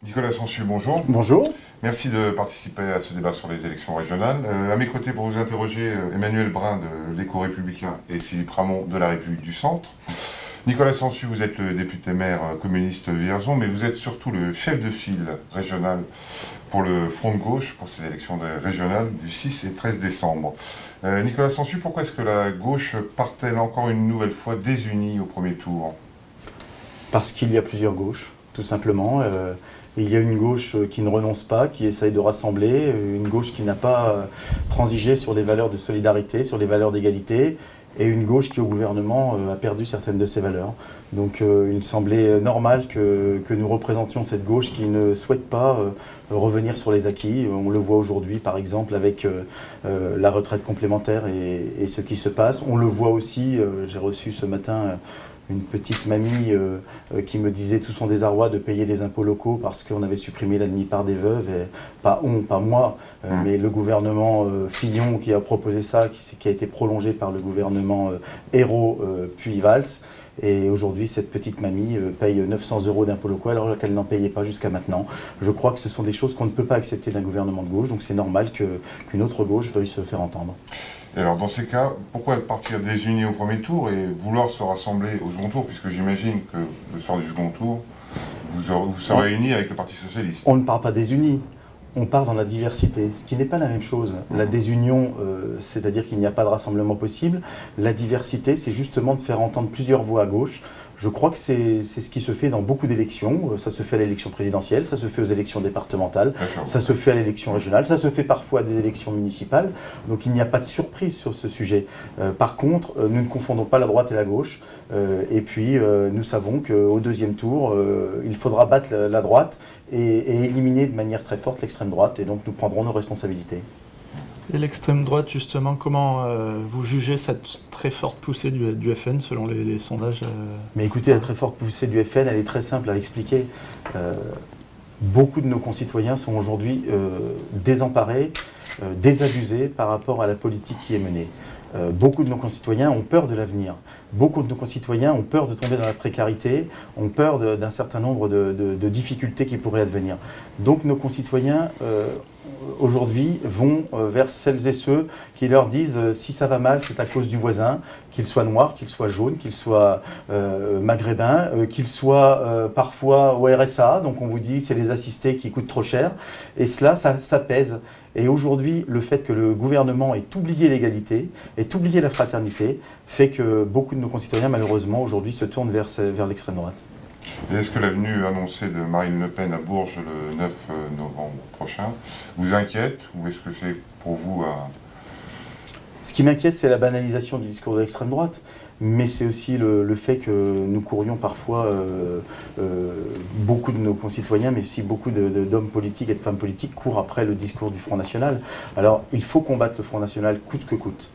Nicolas Sansu, bonjour. Bonjour. Merci de participer à ce débat sur les élections régionales. À mes côtés pour vous interroger, Emmanuel Brun de l'Éco-Républicain et Philippe Ramond de la République du Centre. Nicolas Sansu, vous êtes le député-maire communiste Vierzon, mais vous êtes surtout le chef de file régional pour le Front de Gauche pour ces élections régionales du 6 et 13 décembre. Nicolas Sansu, pourquoi est-ce que la gauche part-elle encore une nouvelle fois désunie au premier tour? Parce qu'il y a plusieurs gauches, tout simplement. Il y a une gauche qui ne renonce pas, qui essaye de rassembler, une gauche qui n'a pas transigé sur des valeurs de solidarité, sur des valeurs d'égalité, et une gauche qui, au gouvernement, a perdu certaines de ses valeurs. Donc il me semblait normal que nous représentions cette gauche qui ne souhaite pas revenir sur les acquis. On le voit aujourd'hui, par exemple, avec la retraite complémentaire et ce qui se passe. On le voit aussi, j'ai reçu ce matin une petite mamie qui me disait tout son désarroi de payer des impôts locaux parce qu'on avait supprimé la demi-part des veuves, et pas moi, mais le gouvernement Fillon qui a proposé ça, qui a été prolongé par le gouvernement Ayrault puis Valls. Et aujourd'hui, cette petite mamie paye 900 € d'impôts locaux alors qu'elle n'en payait pas jusqu'à maintenant. Je crois que ce sont des choses qu'on ne peut pas accepter d'un gouvernement de gauche, donc c'est normal qu'une autre gauche veuille se faire entendre. Et alors dans ces cas, pourquoi partir désunis au premier tour et vouloir se rassembler au second tour, puisque j'imagine que le soir du second tour, vous serez unis avec le Parti Socialiste? On ne part pas désunis. On part dans la diversité, ce qui n'est pas la même chose. La désunion, c'est-à-dire qu'il n'y a pas de rassemblement possible. La diversité, c'est justement de faire entendre plusieurs voix à gauche. Je crois que c'est ce qui se fait dans beaucoup d'élections. Ça se fait à l'élection présidentielle, ça se fait aux élections départementales, ça se fait à l'élection régionale, ça se fait parfois à des élections municipales. Donc il n'y a pas de surprise sur ce sujet. Par contre, nous ne confondons pas la droite et la gauche. Et puis, nous savons qu'au deuxième tour, il faudra battre la droite et éliminer de manière très forte l'extrême droite. Et donc nous prendrons nos responsabilités. Et l'extrême droite, justement, comment vous jugez cette très forte poussée du FN selon les sondages Mais écoutez, la très forte poussée du FN, elle est très simple à expliquer. Beaucoup de nos concitoyens sont aujourd'hui désemparés, désabusés par rapport à la politique qui est menée. Beaucoup de nos concitoyens ont peur de l'avenir. Beaucoup de nos concitoyens ont peur de tomber dans la précarité, ont peur d'un certain nombre de difficultés qui pourraient advenir. Donc nos concitoyens, aujourd'hui, vont vers celles et ceux qui leur disent si ça va mal, c'est à cause du voisin, qu'il soit noir, qu'il soit jaune, qu'il soit maghrébin, qu'il soit parfois au RSA. Donc on vous dit c'est les assistés qui coûtent trop cher. Et cela, ça pèse. Et aujourd'hui, le fait que le gouvernement ait oublié l'égalité, ait oublié la fraternité, fait que beaucoup de nos concitoyens, malheureusement, aujourd'hui, se tournent vers l'extrême droite. Et est-ce que la venue annoncée de Marine Le Pen à Bourges le 9 novembre prochain vous inquiète, ou est-ce que c'est pour vous Ce qui m'inquiète, c'est la banalisation du discours de l'extrême droite. Mais c'est aussi le fait que nous courions parfois, beaucoup de nos concitoyens, mais aussi beaucoup d'hommes politiques et de femmes politiques courent après le discours du Front National. Alors il faut combattre le Front National coûte que coûte.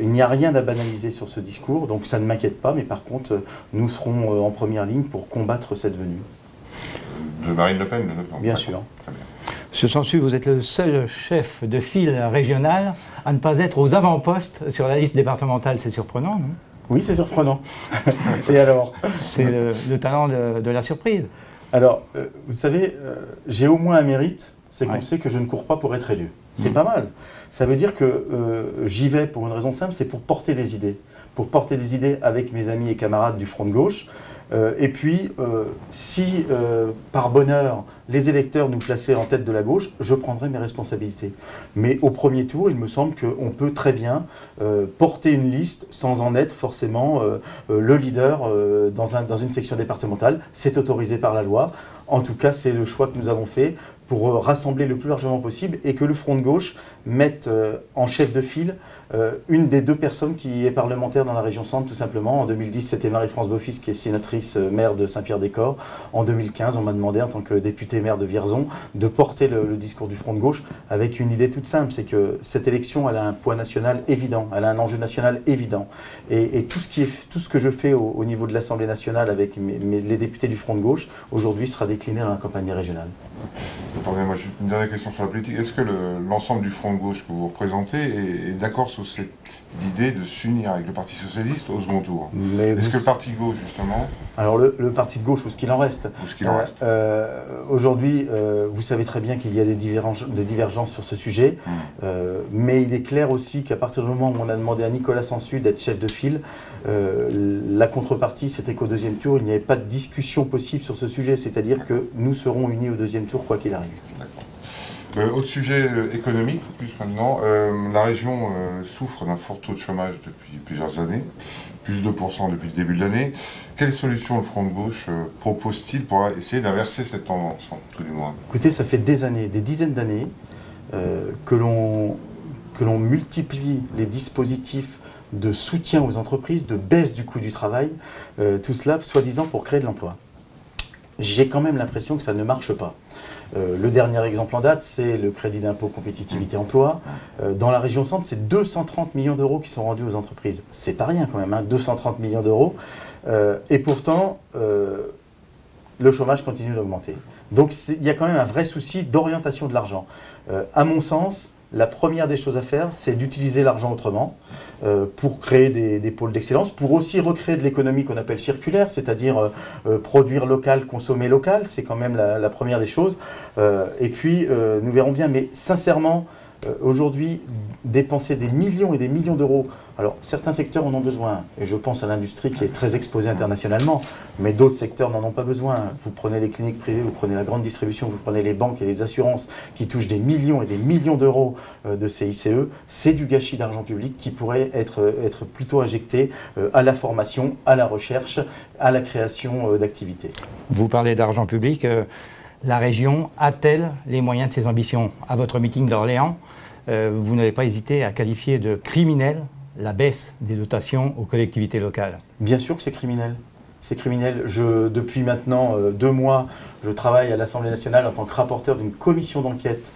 Il n'y a rien à banaliser sur ce discours, donc ça ne m'inquiète pas, mais par contre, nous serons en première ligne pour combattre cette venue. De Marine Le Pen, le 9 novembre? Bien sûr. Très bien. Monsieur Sansu, vous êtes le seul chef de file régional à ne pas être aux avant-postes sur la liste départementale. C'est surprenant, non? Oui, c'est surprenant. Et alors? C'est le talent de la surprise. Alors, vous savez, j'ai au moins un mérite, c'est qu'on sait que je ne cours pas pour être élu. C'est pas mal. Ça veut dire que j'y vais pour une raison simple, c'est pour porter des idées. Pour porter des idées avec mes amis et camarades du Front de Gauche. Et puis, si par bonheur, les électeurs nous plaçaient en tête de la gauche, je prendrai mes responsabilités. Mais au premier tour, il me semble qu'on peut très bien porter une liste sans en être forcément le leader dans une section départementale. C'est autorisé par la loi. En tout cas, c'est le choix que nous avons fait pour rassembler le plus largement possible et que le Front de Gauche mette en chef de file une des deux personnes qui est parlementaire dans la région Centre, tout simplement. En 2010, c'était Marie-France Beaufils, qui est sénatrice maire de Saint-Pierre-des-Corps. En 2015, on m'a demandé, en tant que député maire de Vierzon, de porter le discours du Front de Gauche avec une idée toute simple, c'est que cette élection, elle a un poids national évident, elle a un enjeu national évident. Et tout ce que je fais au niveau de l'Assemblée nationale avec les députés du Front de Gauche, aujourd'hui, sera décliné dans la campagne régionale. Pardonnez-moi, juste une dernière question sur la politique. Est-ce que l'ensemble du front de gauche que vous représentez est d'accord sur cette idée de s'unir avec le Parti socialiste au second tour? Est-ce que le Parti de gauche, justement... Alors le Parti de gauche, ou ce qu'il en reste. Aujourd'hui, vous savez très bien qu'il y a des divergences sur ce sujet, mais il est clair aussi qu'à partir du moment où on a demandé à Nicolas Sansu d'être chef de file, la contrepartie, c'était qu'au deuxième tour, il n'y avait pas de discussion possible sur ce sujet, c'est-à-dire que nous serons unis au deuxième tour, quoi qu'il arrive. Autre sujet économique, plus maintenant, la région souffre d'un fort taux de chômage depuis plusieurs années, plus de 2% depuis le début de l'année. Quelles solutions le Front de gauche propose-t-il pour essayer d'inverser cette tendance, tout du moins? Écoutez, ça fait des années, des dizaines d'années, que l'on multiplie les dispositifs de soutien aux entreprises, de baisse du coût du travail, tout cela soi-disant pour créer de l'emploi. J'ai quand même l'impression que ça ne marche pas. Le dernier exemple en date, c'est le crédit d'impôt compétitivité emploi. Dans la région centre, c'est 230 millions d'euros qui sont rendus aux entreprises. C'est pas rien quand même, hein, 230 millions d'euros. Et pourtant, le chômage continue d'augmenter. Donc il y a quand même un vrai souci d'orientation de l'argent. À mon sens, la première des choses à faire, c'est d'utiliser l'argent autrement pour créer des pôles d'excellence, pour aussi recréer de l'économie qu'on appelle circulaire, c'est-à-dire produire local, consommer local, c'est quand même la première des choses. Et puis, nous verrons bien, mais sincèrement, aujourd'hui, dépenser des millions et des millions d'euros, alors certains secteurs en ont besoin, et je pense à l'industrie qui est très exposée internationalement, mais d'autres secteurs n'en ont pas besoin. Vous prenez les cliniques privées, vous prenez la grande distribution, vous prenez les banques et les assurances qui touchent des millions et des millions d'euros de CICE, c'est du gâchis d'argent public qui pourrait être plutôt injecté à la formation, à la recherche, à la création d'activités. Vous parlez d'argent public, la région a-t-elle les moyens de ses ambitions? À votre meeting d'Orléans, vous n'avez pas hésité à qualifier de criminel la baisse des dotations aux collectivités locales. Bien sûr que c'est criminel. C'est criminel. Depuis maintenant 2 mois, je travaille à l'Assemblée nationale en tant que rapporteur d'une commission d'enquête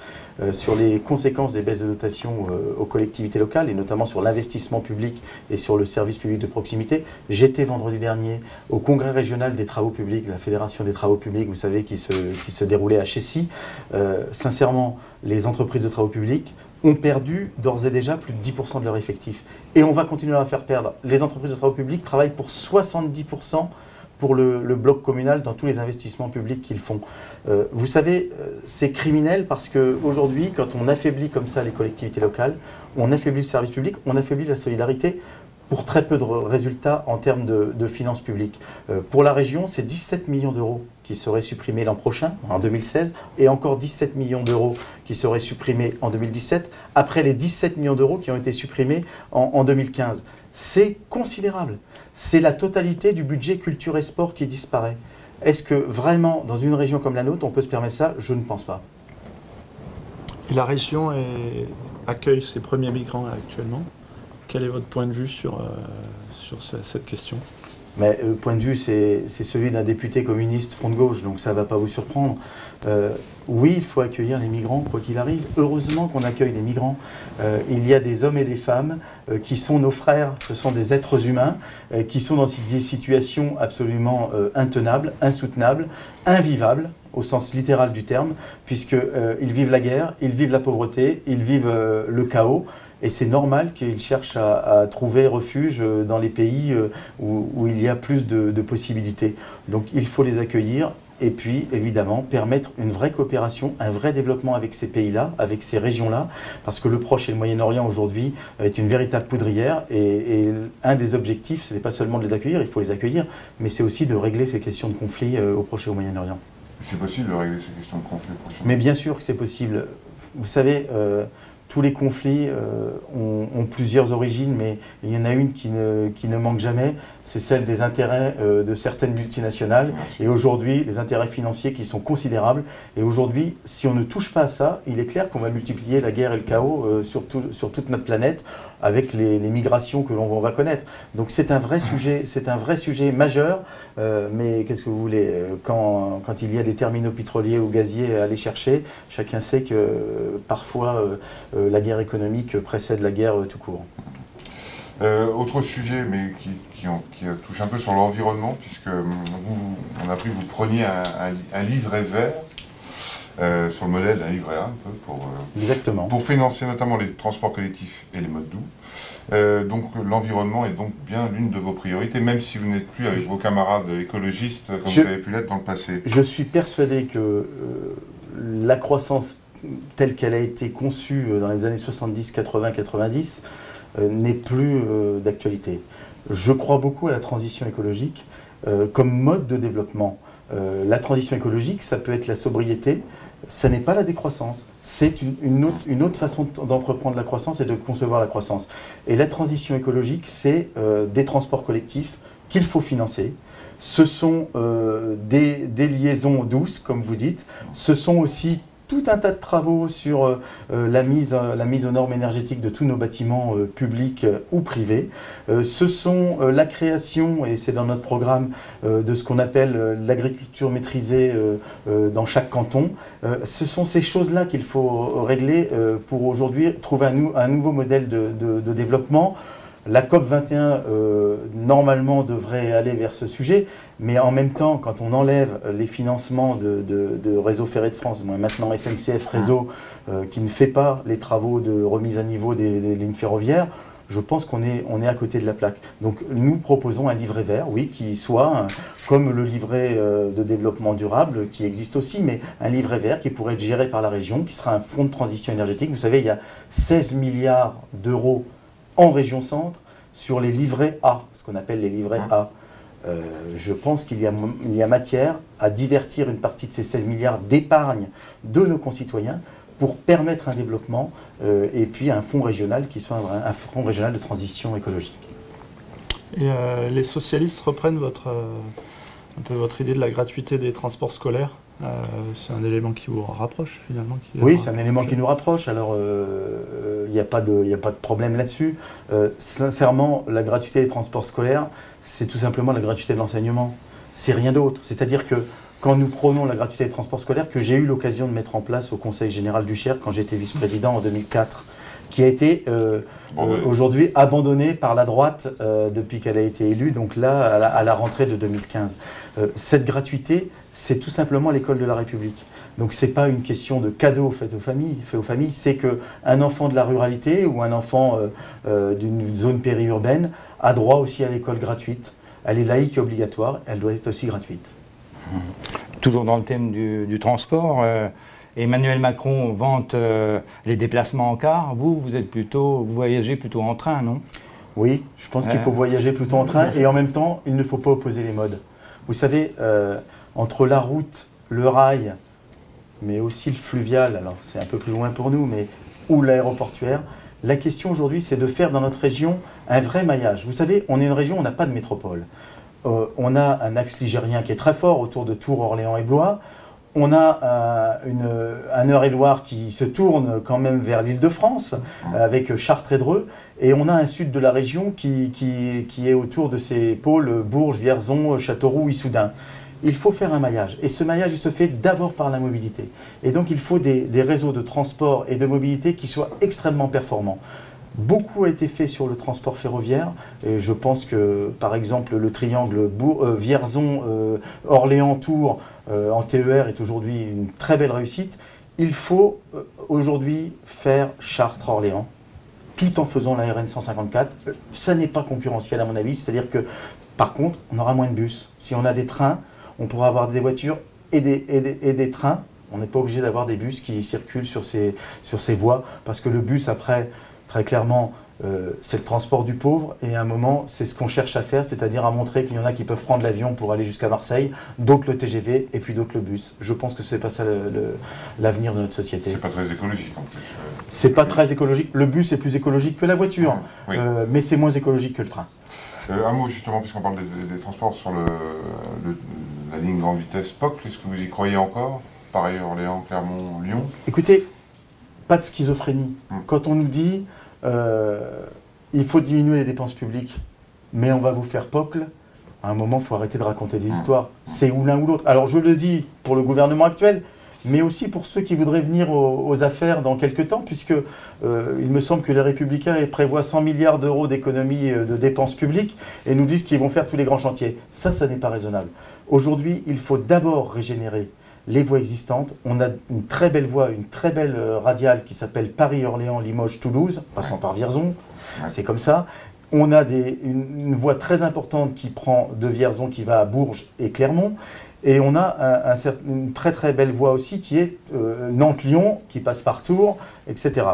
sur les conséquences des baisses de dotation aux collectivités locales et notamment sur l'investissement public et sur le service public de proximité. J'étais vendredi dernier au congrès régional des travaux publics, la Fédération des travaux publics, vous savez, qui se déroulait à Chessy. Sincèrement, les entreprises de travaux publics ont perdu d'ores et déjà plus de 10% de leur effectif. Et on va continuer à faire perdre. Les entreprises de travaux publics travaillent pour 70% pour le bloc communal dans tous les investissements publics qu'ils font. Vous savez, c'est criminel parce qu'aujourd'hui, quand on affaiblit comme ça les collectivités locales, on affaiblit le service public, on affaiblit la solidarité pour très peu de résultats en termes de finances publiques. Pour la région, c'est 17 millions d'euros qui seraient supprimés l'an prochain, en 2016, et encore 17 millions d'euros qui seraient supprimés en 2017, après les 17 millions d'euros qui ont été supprimés en 2015. C'est considérable. C'est la totalité du budget culture et sport qui disparaît. Est-ce que vraiment, dans une région comme la nôtre, on peut se permettre ça? Je ne pense pas. Et la région accueille ses premiers migrants actuellement. Quel est votre point de vue sur cette question? Mais le point de vue, c'est celui d'un député communiste front de gauche, donc ça ne va pas vous surprendre. Oui, il faut accueillir les migrants, quoi qu'il arrive. Heureusement qu'on accueille les migrants. Il y a des hommes et des femmes qui sont nos frères, ce sont des êtres humains, qui sont dans des situations absolument intenables, insoutenables, invivables, au sens littéral du terme, puisqu'ils vivent la guerre, ils vivent la pauvreté, ils vivent le chaos. Et c'est normal qu'ils cherchent à trouver refuge dans les pays où il y a plus de possibilités. Donc il faut les accueillir et puis évidemment permettre une vraie coopération, un vrai développement avec ces pays-là, avec ces régions-là, parce que le Proche et le Moyen-Orient aujourd'hui est une véritable poudrière et un des objectifs, ce n'est pas seulement de les accueillir, il faut les accueillir, mais c'est aussi de régler ces questions de conflit au Proche et au Moyen-Orient. C'est possible de régler ces questions de conflit au Proche-Orient? Mais bien sûr que c'est possible. Vous savez, tous les conflits ont plusieurs origines, mais il y en a une qui ne manque jamais, c'est celle des intérêts de certaines multinationales. Et aujourd'hui, les intérêts financiers qui sont considérables. Et aujourd'hui, si on ne touche pas à ça, il est clair qu'on va multiplier la guerre et le chaos sur toute notre planète avec les migrations que l'on va connaître. Donc c'est un vrai sujet majeur. Mais qu'est-ce que vous voulez, quand il y a des terminaux pétroliers ou gaziers à aller chercher, chacun sait que parfois la guerre économique précède la guerre tout court. Autre sujet, mais qui touche un peu sur l'environnement, puisque on a appris que vous preniez un livret vert. sur le modèle d'un livret A, un peu, Exactement. pour financer notamment les transports collectifs et les modes doux. Donc l'environnement est donc bien l'une de vos priorités, même si vous n'êtes plus avec vos camarades écologistes comme vous avez pu l'être dans le passé. Je suis persuadé que la croissance telle qu'elle a été conçue dans les années 70, 80, 90 n'est plus d'actualité. Je crois beaucoup à la transition écologique comme mode de développement. La transition écologique, ça peut être la sobriété, ça n'est pas la décroissance. C'est une autre façon d'entreprendre la croissance et de concevoir la croissance. Et la transition écologique, c'est des transports collectifs qu'il faut financer. Ce sont des liaisons douces, comme vous dites. Ce sont aussi tout un tas de travaux sur la mise aux normes énergétiques de tous nos bâtiments publics ou privés. Ce sont la création, et c'est dans notre programme, de ce qu'on appelle l'agriculture maîtrisée dans chaque canton. Ce sont ces choses-là qu'il faut régler pour aujourd'hui trouver un nouveau modèle de développement. La COP21, normalement, devrait aller vers ce sujet, mais en même temps, quand on enlève les financements de Réseau Ferré de France, maintenant SNCF Réseau, qui ne fait pas les travaux de remise à niveau des lignes ferroviaires, je pense qu'on est à côté de la plaque. Donc nous proposons un livret vert, oui, qui soit comme le livret de développement durable, qui existe aussi, mais un livret vert qui pourrait être géré par la région, qui sera un fonds de transition énergétique. Vous savez, il y a 16 milliards d'euros en région centre sur les livrets A, ce qu'on appelle les livrets A. Je pense qu'il y a matière à divertir une partie de ces 16 milliards d'épargne de nos concitoyens pour permettre un développement et puis un fonds régional qui soit un fonds régional de transition écologique. Et les socialistes reprennent un peu votre idée de la gratuité des transports scolaires. C'est un élément qui vous rapproche finalement. Oui, c'est un élément qui nous rapproche. Alors, il n'y a pas de problème là-dessus. Sincèrement, la gratuité des transports scolaires, c'est tout simplement la gratuité de l'enseignement. C'est rien d'autre. C'est-à-dire que quand nous prônons la gratuité des transports scolaires, que j'ai eu l'occasion de mettre en place au Conseil général du Cher quand j'étais vice-président en 2004, qui a été aujourd'hui abandonnée par la droite depuis qu'elle a été élue, donc là, à la rentrée de 2015. Cette gratuité, c'est tout simplement l'école de la République. Donc ce n'est pas une question de cadeau fait aux familles, c'est qu'un enfant de la ruralité ou un enfant d'une zone périurbaine a droit aussi à l'école gratuite. Elle est laïque et obligatoire, elle doit être aussi gratuite. Toujours dans le thème du transport, Emmanuel Macron vante les déplacements en car. Vous voyagez plutôt en train, non? Oui, je pense qu'il faut voyager plutôt en train et en même temps, il ne faut pas opposer les modes. Vous savez, entre la route, le rail, mais aussi le fluvial, alors c'est un peu plus loin pour nous, ou l'aéroportuaire, la question aujourd'hui, c'est de faire dans notre région un vrai maillage. Vous savez, on est une région où on n'a pas de métropole. On a un axe ligérien qui est très fort autour de Tours, Orléans et Blois. On a un Eure-et-Loir qui se tourne quand même vers l'Île-de-France, avec Chartres et Dreux. Et on a un sud de la région qui est autour de ces pôles Bourges, Vierzon, Châteauroux, Issoudun. Il faut faire un maillage. Et ce maillage, il se fait d'abord par la mobilité. Et donc, il faut des réseaux de transport et de mobilité qui soient extrêmement performants. Beaucoup a été fait sur le transport ferroviaire. Et je pense que, par exemple, le triangle Vierzon, Orléans, Tours en TER est aujourd'hui une très belle réussite. Il faut aujourd'hui faire Chartres-Orléans, tout en faisant la RN 154. Ça n'est pas concurrentiel à mon avis. C'est-à-dire que, par contre, on aura moins de bus. Si on a des trains, on pourra avoir des voitures et des trains. On n'est pas obligé d'avoir des bus qui circulent sur ces voies, parce que le bus, après, très clairement, c'est le transport du pauvre, et à un moment, c'est ce qu'on cherche à faire, c'est-à-dire à montrer qu'il y en a qui peuvent prendre l'avion pour aller jusqu'à Marseille, d'autres le TGV, et puis d'autres le bus. Je pense que c'est pas ça l'avenir de notre société. C'est pas très écologique en plus. C'est pas très écologique. Le bus est plus écologique que la voiture, oui. Mais c'est moins écologique que le train. Un mot justement, puisqu'on parle des transports, sur la ligne grande vitesse POC, est-ce que vous y croyez encore? Pareil, Orléans, Clermont, Lyon? Écoutez, pas de schizophrénie. Quand on nous dit il faut diminuer les dépenses publiques, mais on va vous faire POCL, à un moment, il faut arrêter de raconter des histoires. C'est ou l'un ou l'autre. Alors je le dis pour le gouvernement actuel, mais aussi pour ceux qui voudraient venir aux affaires dans quelques temps, puisque il me semble que les Républicains prévoient 100 milliards d'euros d'économies de dépenses publiques et nous disent qu'ils vont faire tous les grands chantiers. Ça n'est pas raisonnable. Aujourd'hui, il faut d'abord régénérer les voies existantes. On a une très belle voie, une très belle radiale qui s'appelle Paris-Orléans-Limoges-Toulouse, passant par Vierzon, c'est comme ça. On a une voie très importante qui prend de Vierzon, qui va à Bourges et Clermont. Et on a une très très belle voie aussi qui est Nantes-Lyon, qui passe par Tours, etc.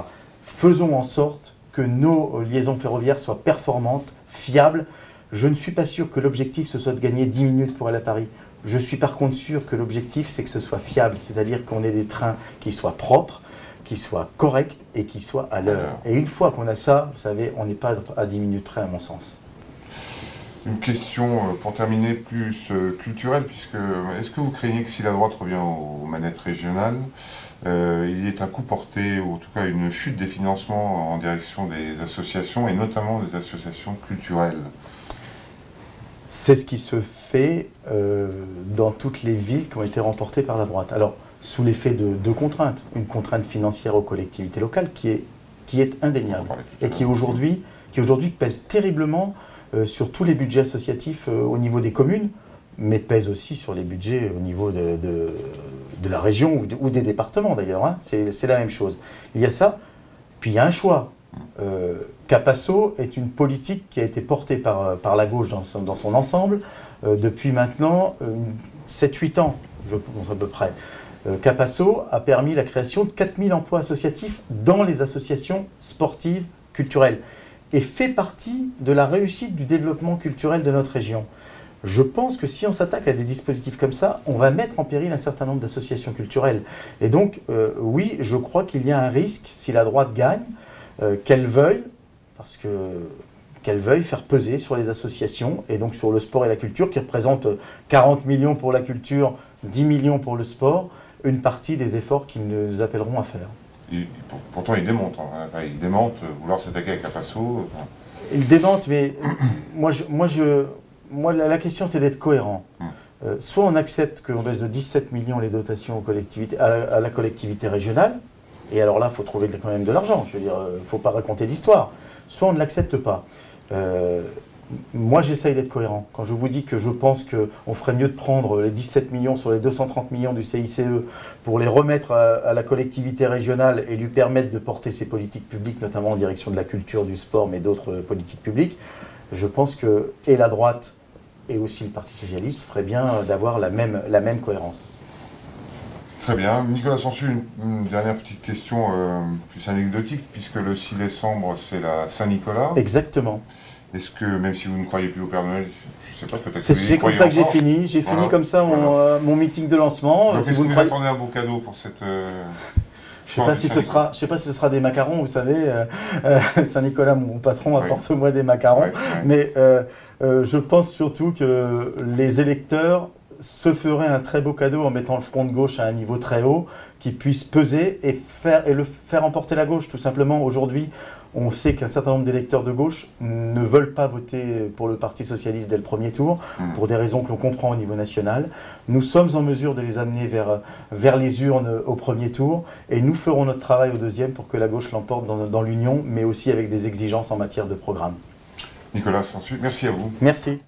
Faisons en sorte que nos liaisons ferroviaires soient performantes, fiables. Je ne suis pas sûr que l'objectif ce soit de gagner 10 minutes pour aller à Paris. Je suis par contre sûr que l'objectif c'est que ce soit fiable, c'est-à-dire qu'on ait des trains qui soient propres, qui soient corrects et qui soient à l'heure. Et une fois qu'on a ça, vous savez, on n'est pas à 10 minutes près à mon sens. Une question pour terminer plus culturelle, puisque est-ce que vous craignez que si la droite revient aux manettes régionales, il y ait un coup porté, ou en tout cas une chute des financements en direction des associations, et notamment des associations culturelles? C'est ce qui se fait dans toutes les villes qui ont été remportées par la droite. Alors, sous l'effet de deux contraintes. Une contrainte financière aux collectivités locales qui est indéniable et qui aujourd'hui pèse terriblement sur tous les budgets associatifs au niveau des communes, mais pèse aussi sur les budgets au niveau de la région ou des départements d'ailleurs. Hein. C'est la même chose. Il y a ça, puis il y a un choix. Capasso est une politique qui a été portée par la gauche dans son ensemble depuis maintenant 7-8 ans, je pense à peu près. Capasso a permis la création de 4000 emplois associatifs dans les associations sportives, culturelles, et fait partie de la réussite du développement culturel de notre région. Je pense que si on s'attaque à des dispositifs comme ça, on va mettre en péril un certain nombre d'associations culturelles. Et donc, oui, je crois qu'il y a un risque, si la droite gagne, qu'elle veuille faire peser sur les associations et donc sur le sport et la culture, qui représentent 40 millions pour la culture, 10 millions pour le sport, une partie des efforts qu'ils nous appelleront à faire. Pourtant, ils démentent. Hein. Ils démentent vouloir s'attaquer à Capasso. Enfin. Ils démentent, mais la question, c'est d'être cohérent. Soit on accepte qu'on baisse de 17 millions les dotations aux collectivités, à la collectivité régionale, et alors là, il faut trouver quand même de l'argent. Je veux dire, il ne faut pas raconter d'histoire. Soit on ne l'accepte pas. Moi, j'essaye d'être cohérent. Quand je vous dis que je pense qu'on ferait mieux de prendre les 17 millions sur les 230 millions du CICE pour les remettre à la collectivité régionale et lui permettre de porter ses politiques publiques, notamment en direction de la culture, du sport, mais d'autres politiques publiques, je pense que et la droite et aussi le Parti socialiste ferait bien d'avoir la même cohérence. Très bien. Nicolas Sansu, une dernière petite question plus anecdotique, puisque le 6 décembre, c'est la Saint-Nicolas. Exactement. Est-ce que, même si vous ne croyez plus au Père Noël, je ne sais pas, peut-être que c'est comme ça que j'ai fini. J'ai fini comme ça mon meeting de lancement. Donc, est-ce que vous attendez un beau cadeau pour cette... Je ne sais pas si ce sera des macarons, vous savez. Saint-Nicolas, mon patron, apporte-moi des macarons. Mais je pense surtout que les électeurs se feraient un très beau cadeau en mettant le front de gauche à un niveau très haut, qui puisse peser et le faire emporter la gauche. Tout simplement, aujourd'hui, on sait qu'un certain nombre d'électeurs de gauche ne veulent pas voter pour le Parti socialiste dès le premier tour, pour des raisons que l'on comprend au niveau national. Nous sommes en mesure de les amener vers les urnes au premier tour, et nous ferons notre travail au deuxième pour que la gauche l'emporte dans l'Union, mais aussi avec des exigences en matière de programme. Nicolas Sansu, merci à vous. Merci.